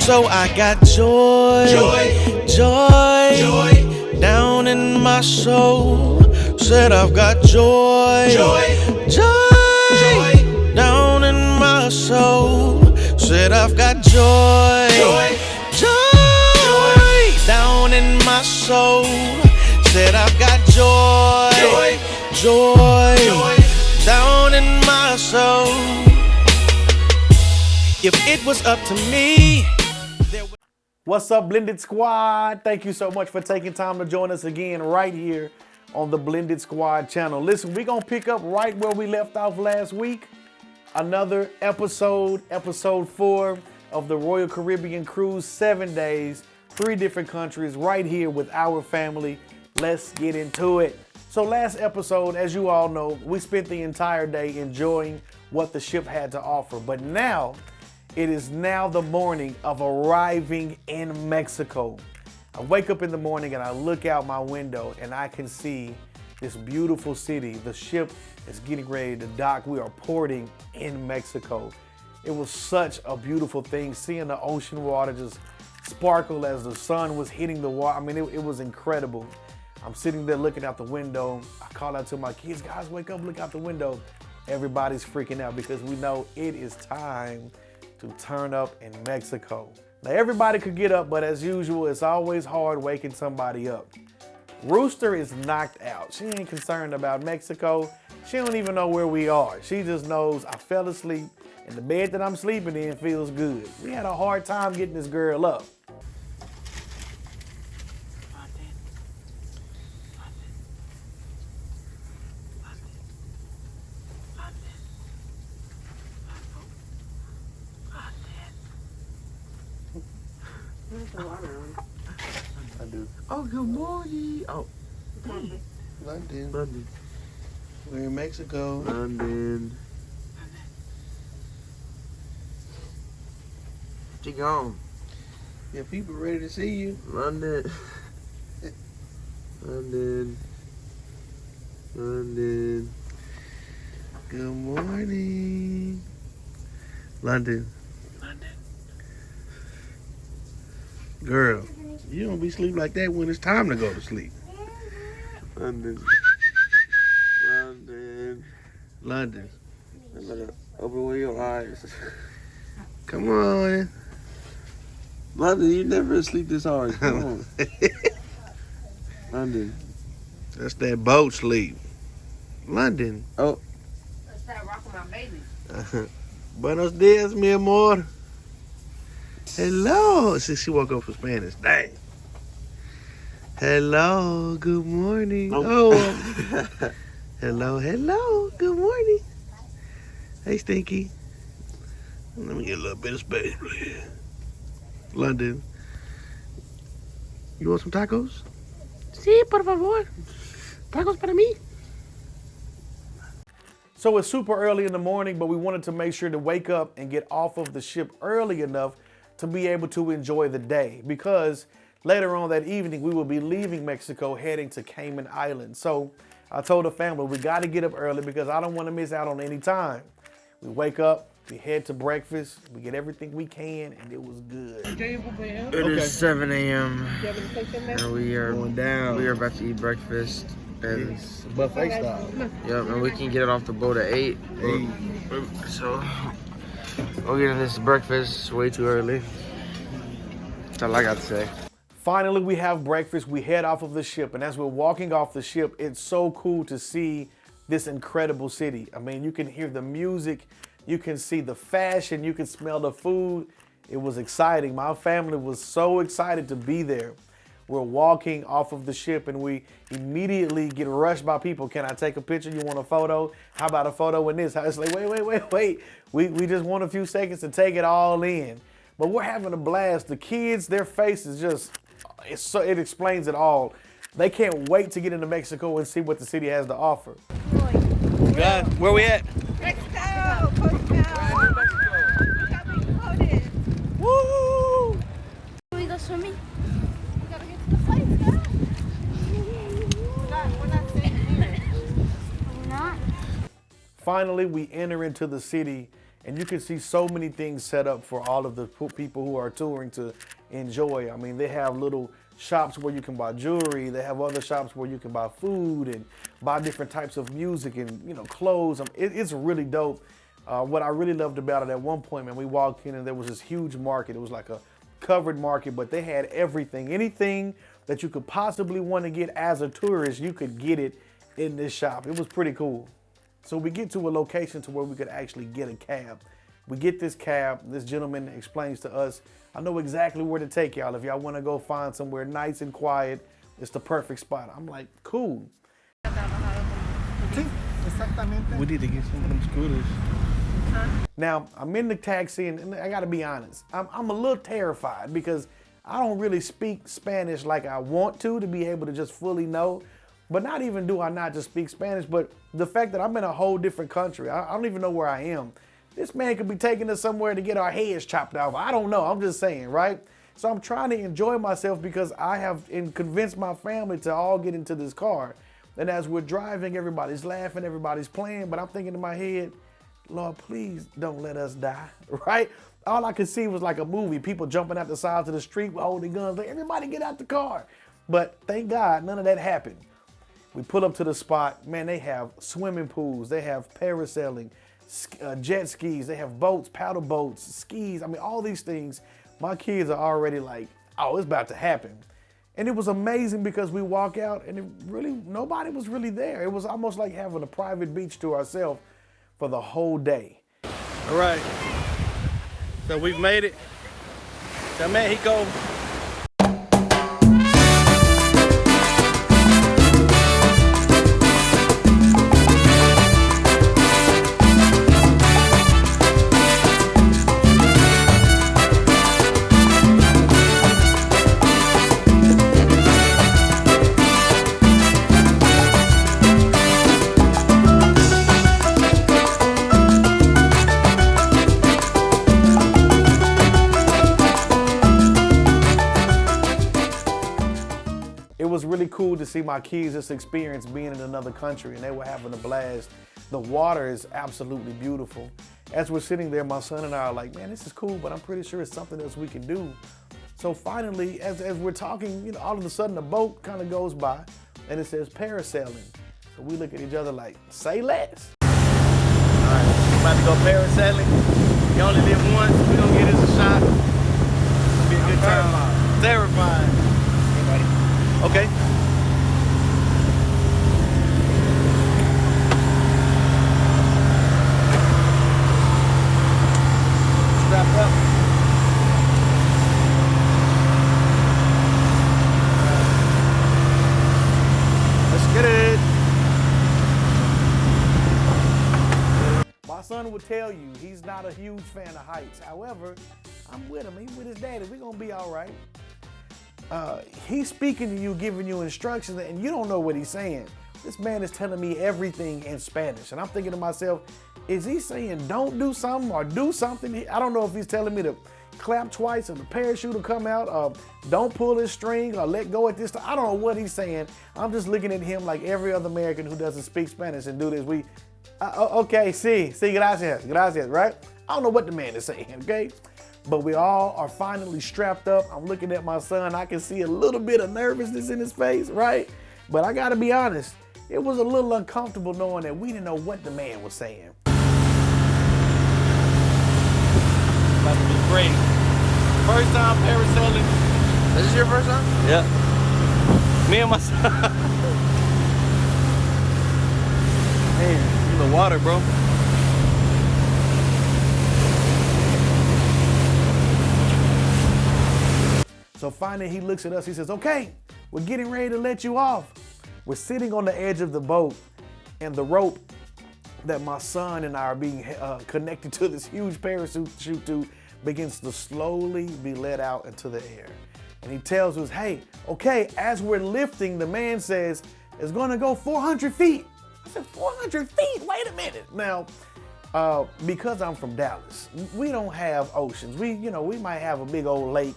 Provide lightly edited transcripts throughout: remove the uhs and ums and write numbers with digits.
So I got joy, joy down in my soul. Said I've got joy, joy down in my soul. Said I've got joy, joy down in my soul. Said I've got joy, joy down in my soul. If it was up to me. What's up, Blended Squad? Thank you so much for taking time to join us again right here on the Blended Squad channel. Listen, we're gonna pick up right where we left off last week. Another episode 4 of the Royal Caribbean Cruise, 7 days, 3 different countries, right here with our family. Let's get into it. So last episode, as you all know, we spent the entire day enjoying what the ship had to offer. But now, it is now the morning of arriving in Mexico. I wake up in the morning and I look out my window and I can see this beautiful city. The ship is getting ready to dock. We are porting in Mexico. It was such a beautiful thing, seeing the ocean water just sparkle as the sun was hitting the water. I mean, it was incredible. I'm sitting there looking out the window. I call out to my kids, guys, wake up, look out the window. Everybody's freaking out because we know it is time to turn up in Mexico. Now everybody could get up, but as usual, it's always hard waking somebody up. Rooster is knocked out. She ain't concerned about Mexico. She don't even know where we are. She just knows I fell asleep and the bed that I'm sleeping in feels good. We had a hard time getting this girl up. I do. Oh, good morning. Oh, London. We're in Mexico. London. She gone. Yeah, people ready to see you. London. London. London. Good morning. London. Girl, you don't be sleep like that when it's time to go to sleep. London. London. London. I'm gonna open your eyes. Come on. London, you never sleep this hard. Come on. London. That's that boat sleep. London. Oh. That's that rocking my baby. Buenos dias, mi amor. Hello. See, she woke up for Spanish. Dang. Hello. Good morning. Oh. Hello. Good morning. Hey, Stinky. Let me get a little bit of space, please. London. You want some tacos? Sí, por favor. Tacos para mí. So it's super early in the morning, but we wanted to make sure to wake up and get off of the ship early enough to be able to enjoy the day, because later on that evening we will be leaving Mexico heading to Cayman Islands. So I told the family we got to get up early because I don't want to miss out on any time. We wake up, we head to breakfast, we get everything we can, and it was good. It is 7 a.m. and we are Going down. We are about to eat breakfast. And It's buffet style. yep, and we can get it off the boat at 8. Hey. So we'll get this breakfast. It's way too early. That's all I got to say. Finally, we have breakfast. We head off of the ship, and as we're walking off the ship, it's so cool to see this incredible city. I mean, you can hear the music, you can see the fashion, you can smell the food. It was exciting. My family was so excited to be there. We're walking off of the ship and we immediately get rushed by people. Can I take a picture? You want a photo? How about a photo in this? It's like, wait. We just want a few seconds to take it all in. But we're having a blast. The kids, their faces just, it explains it all. They can't wait to get into Mexico and see what the city has to offer. God, where we at? Mexico! Cozumel! Look how big the boat is. Woo! Can we go swimming? We gotta get to the place, girl. We're not staying here. We're not? Finally, we enter into the city And you can see so many things set up for all of the people who are touring to enjoy. I mean, they have little shops where you can buy jewelry. They have other shops where you can buy food and buy different types of music and, you know, clothes. It's really dope. What I really loved about it, at one point, man, we walked in and there was this huge market. It was like a covered market, but they had everything. Anything that you could possibly want to get as a tourist, you could get it in this shop. It was pretty cool. So we get to a location to where we could actually get a cab. We get this cab. This gentleman explains to us, I know exactly where to take y'all. If y'all want to go find somewhere nice and quiet, it's the perfect spot. I'm like, cool. We need to get some of them scooters. Now, I'm in the taxi, and I gotta be honest, I'm a little terrified because I don't really speak Spanish like I want to be able to just fully know. But not even do I not just speak Spanish, but the fact that I'm in a whole different country, I don't even know where I am. This man could be taking us somewhere to get our heads chopped off. I don't know, I'm just saying, right? So I'm trying to enjoy myself because I have convinced my family to all get into this car. And as we're driving, everybody's laughing, everybody's playing, but I'm thinking in my head, Lord, please don't let us die, right? All I could see was like a movie, people jumping out the sides of the street with holding guns, like, everybody get out the car. But thank God, none of that happened. We pull up to the spot, man, they have swimming pools, they have parasailing, jet skis, they have boats, paddle boats, skis, I mean, all these things. My kids are already like, oh, it's about to happen. And it was amazing because we walk out and nobody was really there. It was almost like having a private beach to ourselves for the whole day. All right. So we've made it to Mexico. It was really cool to see my kids just experience being in another country, and they were having a blast. The water is absolutely beautiful. As we're sitting there, my son and I are like, man, this is cool, but I'm pretty sure it's something else we can do. So finally, as we're talking, you know, all of a sudden a boat kind of goes by and it says parasailing. So we look at each other like, say less. All right, we're about to go parasailing. You only live once. We're gonna get us a shot. It'll be a good time. Terrified. Okay. Strapped up. Let's get it. My son would tell you he's not a huge fan of heights. However, I'm with him. He's with his daddy. We're gonna be all right. He's speaking to you, giving you instructions, and you don't know what he's saying. This man is telling me everything in Spanish, and I'm thinking to myself, is he saying don't do something or do something? I don't know if he's telling me to clap twice and the parachute will come out, or don't pull his string or let go at this time. I don't know what he's saying. I'm just looking at him like every other American who doesn't speak Spanish and do this. Okay, sí, gracias, right? I don't know what the man is saying, okay? But we all are finally strapped up. I'm looking at my son. I can see a little bit of nervousness in his face, right? But I gotta be honest, it was a little uncomfortable knowing that we didn't know what the man was saying. About to be great. First time parasailing. This is your first time? Yeah. Me and my son. Man, in the water, bro. So finally he looks at us, he says, okay, we're getting ready to let you off. We're sitting on the edge of the boat, and the rope that my son and I are being connected to this huge parachute to begins to slowly be let out into the air. And he tells us, hey, okay, as we're lifting, the man says, it's gonna go 400 feet. I said, 400 feet, wait a minute. Now, because I'm from Dallas, we don't have oceans. We might have a big old lake,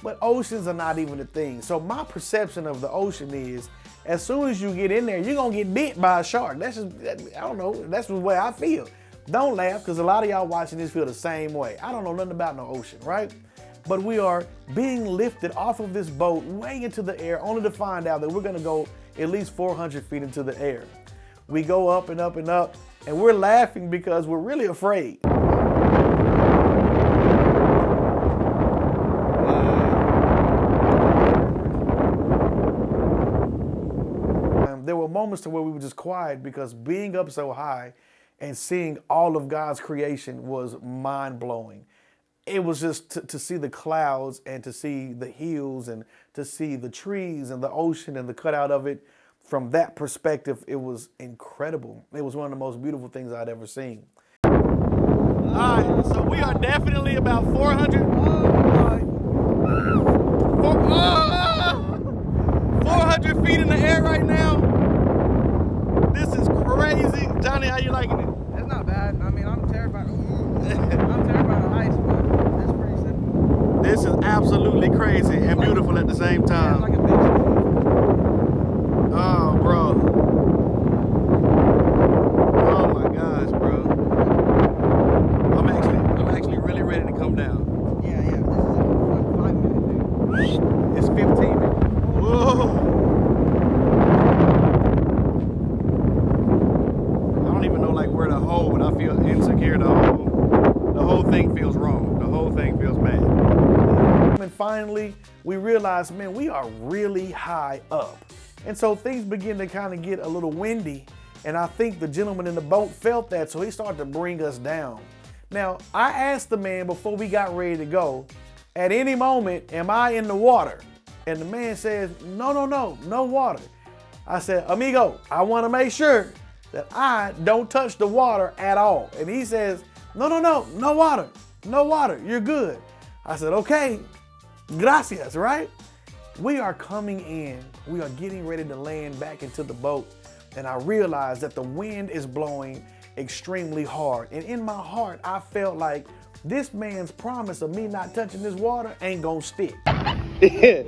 but oceans are not even a thing. So my perception of the ocean is, as soon as you get in there, you're gonna get bit by a shark. That's just, I don't know, that's the way I feel. Don't laugh, because a lot of y'all watching this feel the same way. I don't know nothing about no ocean, right? But we are being lifted off of this boat way into the air, only to find out that we're gonna go at least 400 feet into the air. We go up and up and up, and we're laughing because we're really afraid. There were moments to where we were just quiet because being up so high and seeing all of God's creation was mind-blowing. It was just to see the clouds and to see the hills and to see the trees and the ocean and the cutout of it. From that perspective, it was incredible. It was one of the most beautiful things I'd ever seen. All right, so we are definitely about 400 feet in the air right now. This is crazy. Johnny, how you liking it? It's not bad. I mean, I'm terrified. I'm terrified of heights, but it's pretty simple. This is absolutely crazy and beautiful at the same time. It's like a big Oh, bro. Oh my gosh, bro. I'm actually really ready to come down. Yeah. This is like 5 minutes, dude. It's 15 minutes. Whoa. I don't even know like where to hold. I feel insecure to hold. The whole thing feels wrong. The whole thing feels bad. And finally, we realized, man, we are really high up. And so things begin to kind of get a little windy. And I think the gentleman in the boat felt that, so he started to bring us down. Now, I asked the man before we got ready to go, at any moment, am I in the water? And the man says, no water. I said, amigo, I want to make sure that I don't touch the water at all. And he says, no water, you're good. I said, okay, gracias, right? We are coming in, we are getting ready to land back into the boat, and I realized that the wind is blowing extremely hard. And in my heart, I felt like this man's promise of me not touching this water ain't gonna stick. Yeah,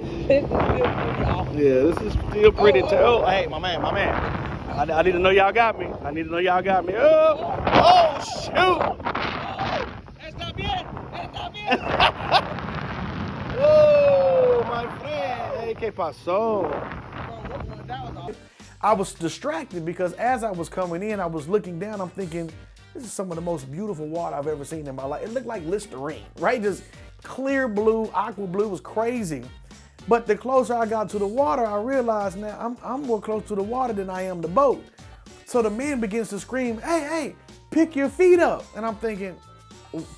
this is still pretty tough. Hey, my man. I need to know y'all got me. Oh, shoot! Está bien. Oh, my friend. Hey, ¿qué pasó? I was distracted because as I was coming in, I was looking down, I'm thinking, this is some of the most beautiful water I've ever seen in my life. It looked like Listerine, right? Just clear blue, aqua blue, was crazy. But the closer I got to the water, I realized now I'm more close to the water than I am the boat. So the man begins to scream, hey, pick your feet up. And I'm thinking,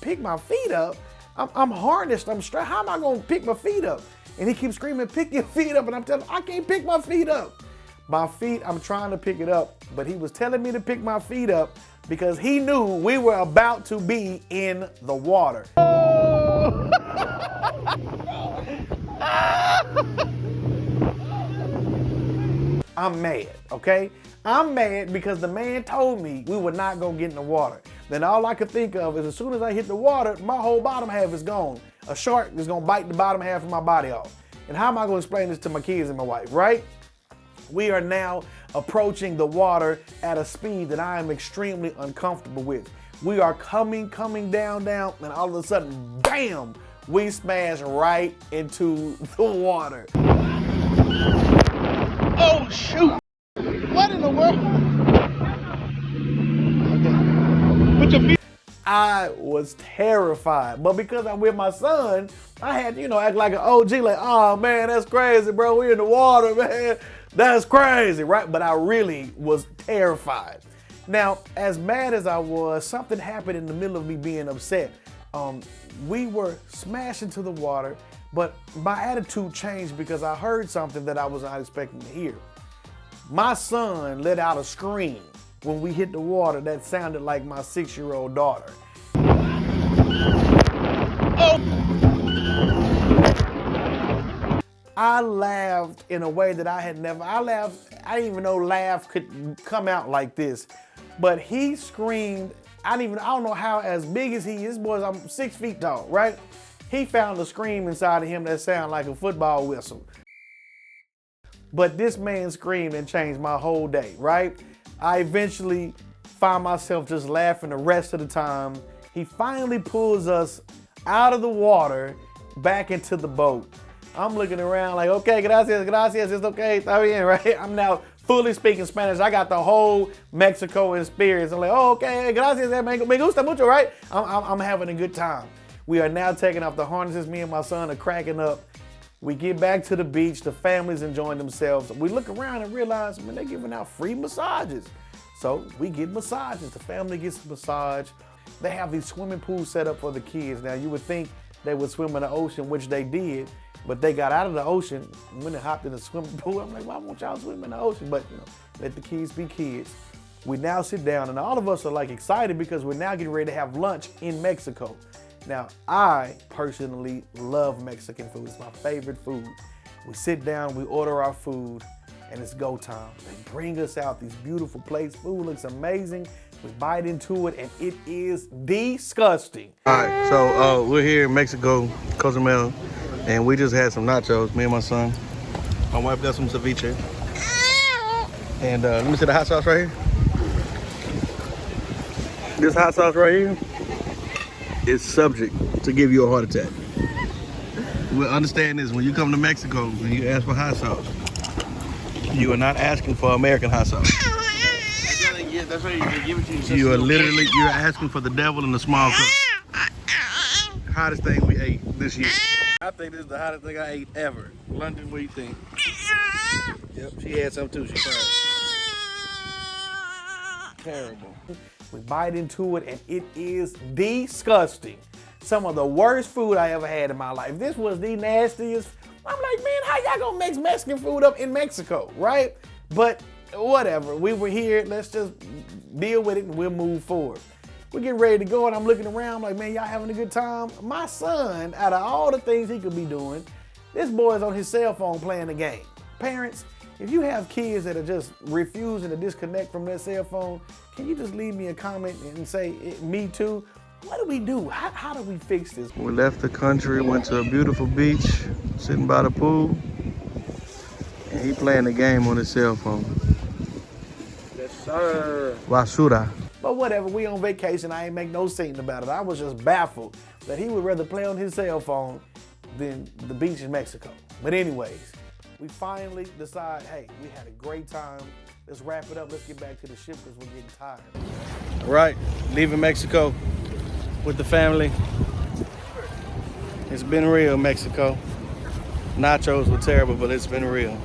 pick my feet up? I'm harnessed, I'm strapped. How am I gonna pick my feet up? And he keeps screaming, pick your feet up. And I'm telling him, I can't pick my feet up. My feet, I'm trying to pick it up. But he was telling me to pick my feet up because he knew we were about to be in the water. I'm mad, okay? I'm mad because the man told me we were not gonna get in the water. Then all I could think of is as soon as I hit the water, my whole bottom half is gone. A shark is gonna bite the bottom half of my body off. And how am I gonna explain this to my kids and my wife, right? We are now approaching the water at a speed that I am extremely uncomfortable with. We are coming down, and all of a sudden, bam, we smash right into the water. Oh, shoot. What in the world? Put your feet. I was terrified, but because I'm with my son, I had to, act like an OG, like, oh man, that's crazy, bro. We in the water, man. That's crazy, right? But I really was terrified. Now, as mad as I was, something happened in the middle of me being upset. We were smashed into the water, but my attitude changed because I heard something that I was not expecting to hear. My son let out a scream when we hit the water that sounded like my 6-year-old daughter. Oh! I laughed in a way that I had never, I didn't even know laugh could come out like this. But he screamed, I don't know how, as big as he is, boys, I'm 6 feet tall, right? He found a scream inside of him that sounded like a football whistle. But this man screamed and changed my whole day, right? I eventually Find myself just laughing the rest of the time. He finally pulls us out of the water back into the boat. I'm looking around like, okay, gracias, it's okay, está bien, right? I'm now fully speaking Spanish. I got the whole Mexico experience. I'm like, oh, okay, gracias, me gusta mucho, right? I'm having a good time. We are now taking off the harnesses. Me and my son are cracking up. We get back to the beach. The family's enjoying themselves. We look around and realize, man, they're giving out free massages. So we get massages. The family gets a massage. They have these swimming pools set up for the kids. Now, you would think they would swim in the ocean, which they did, but they got out of the ocean and went and hopped in the swimming pool. I'm like, why won't y'all swim in the ocean? But, you know, let the kids be kids. We now sit down, and all of us are like excited because we're now getting ready to have lunch in Mexico. Now, I personally love Mexican food. It's my favorite food. We sit down, we order our food, and it's go time. They bring us out these beautiful plates. Food looks amazing. We bite into it, and it is disgusting. All right, so we're here in Mexico, Cozumel, and we just had some nachos, me and my son. My wife got some ceviche. And let me see the hot sauce right here. This hot sauce right here is subject to give you a heart attack. Well, understand this, when you come to Mexico and you ask for hot sauce, you are not asking for American hot sauce. That's why you give it to you. You are literally, you're asking for the devil in a small cup. Hottest thing we ate this year. I think this is the hottest thing I ate ever. London, what do you think? Yep, she had some too, she tried. Terrible. We bite into it, and it is disgusting. Some of the worst food I ever had in my life. This was the nastiest. I'm like, man, how y'all gonna mix Mexican food up in Mexico, right? But whatever, we were here, let's just deal with it and we'll move forward. We get ready to go, and I'm looking around like, man, y'all having a good time? My son, out of all the things he could be doing, this boy's on his cell phone playing the game. Parents, if you have kids that are just refusing to disconnect from their cell phone, can you just leave me a comment and say, me too? What do we do? How do we fix this? We left the country, went to a beautiful beach, sitting by the pool, and he playing the game on his cell phone. Yes, sir. Basura. But whatever, we on vacation, I ain't make no scene about it. I was just baffled that he would rather play on his cell phone than the beach in Mexico. But anyways, we finally decide, hey, we had a great time. Let's wrap it up. Let's get back to the ship because we're getting tired. All right, leaving Mexico with the family. It's been real, Mexico. Nachos were terrible, but it's been real.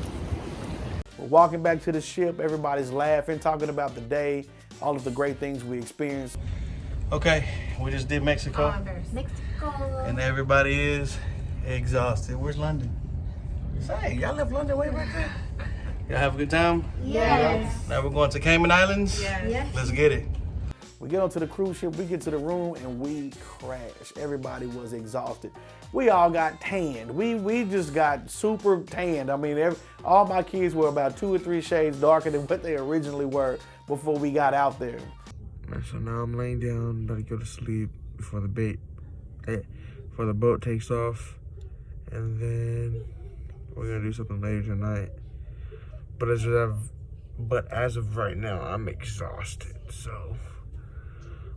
We're walking back to the ship. Everybody's laughing, talking about the day, all of the great things we experienced. Okay, we just did Mexico. Mexico. And everybody is exhausted. Where's London? Say, y'all left London way back there? Y'all have a good time? Yes. Now we're going to Cayman Islands? Yes. Let's get it. We get onto the cruise ship, we get to the room, and we crash. Everybody was exhausted. We all got tanned. We just got super tanned. I mean, all my kids were about 2 or 3 shades darker than what they originally were before we got out there. So now I'm laying down, about to go to sleep before the boat takes off, and then we're gonna do something later tonight. But as of right now, I'm exhausted, so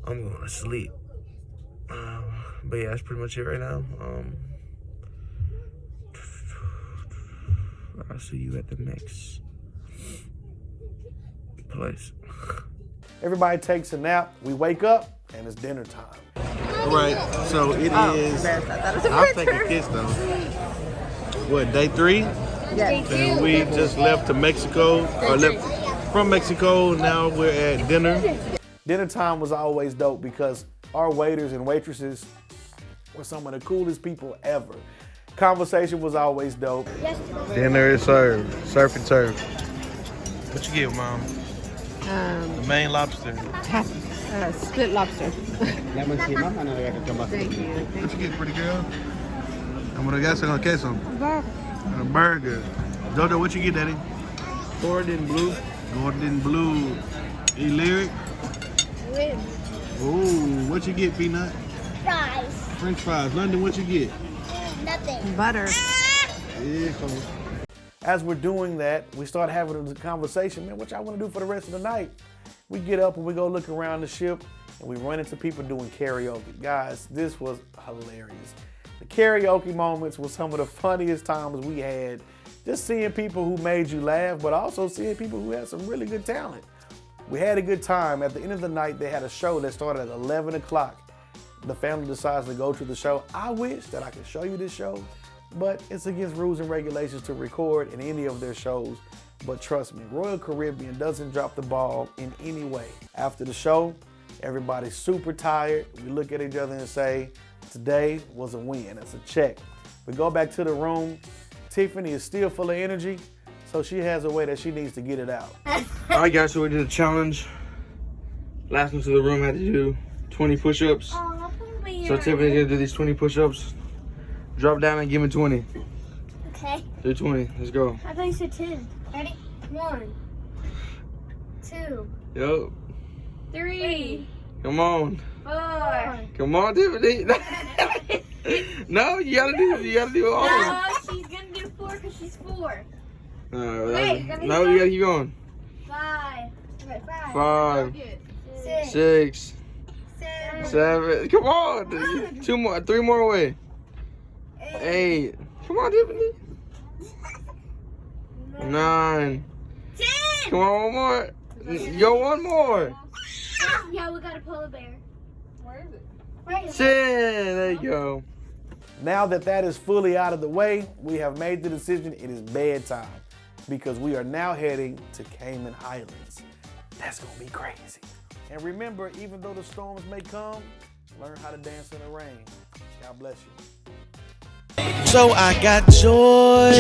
I'm going to sleep. But yeah, that's pretty much it right now. I'll see you at the next place. Everybody takes a nap. We wake up, and it's dinner time. Right, so it is, I'll take a kiss though. What, day 3? Yes. And we just left to Mexico, or left from Mexico, now we're at dinner. Dinner time was always dope because our waiters and waitresses were some of the coolest people ever. Conversation was always dope. Dinner is served, surf and turf. What you get, Mom? The main lobster. Split lobster. Thank you. What you get, pretty girl? I'm gonna guess on queso. A burger. Jojo, what you get, Daddy? Gordon Blue. Gordon Blue. Lyric. Ooh, what you get, Peanut? Fries. French fries. London, what you get? Nothing. Butter. Yeah, As we're doing that, we start having a conversation, man, what y'all want to do for the rest of the night? We get up and we go look around the ship and we run into people doing karaoke. Guys, this was hilarious. The karaoke moments were some of the funniest times we had. Just seeing people who made you laugh, but also seeing people who had some really good talent. We had a good time. At the end of the night, they had a show that started at 11 o'clock. The family decides to go to the show. I wish that I could show you this show, but it's against rules and regulations to record in any of their shows. But trust me, Royal Caribbean doesn't drop the ball in any way. After the show, everybody's super tired. We look at each other and say, today was a win, it's a check. We go back to the room. Tiffany is still full of energy, so she has a way that she needs to get it out. All right, guys, so we did a challenge. Last one to the room had to do 20 push-ups. So Tiffany's gonna do these 20 push-ups. Drop down and give me 20. Okay. Do 20, let's go. I thought you said 10. Ready? 1, 2, Yo, 3, come on. 4. Come on, Tiffany. No, you gotta do all of them. No, she's gonna do 4 because she's 4. No, you gotta keep going. 5. Okay, 5, 6, 7. Come on. 2 more, 3 more away. 8. Come on, Tiffany. 9. 10. Come on, one more. Go one more. Yeah, we got a polar bear. Where is it? Right 10. There you go. Now that that is fully out of the way, we have made the decision it is bedtime because we are now heading to Cayman Islands. That's gonna be crazy. And remember, even though the storms may come, learn how to dance in the rain. God bless you. So I got joy,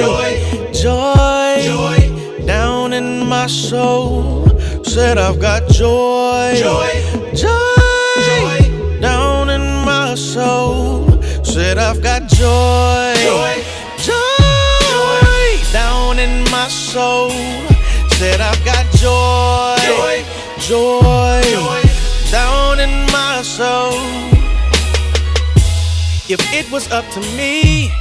joy, down in my soul. Said I've got joy, joy, down in my soul. Said I've got joy, joy, down in my soul. Said I've got joy, joy, down in my soul. If it was up to me,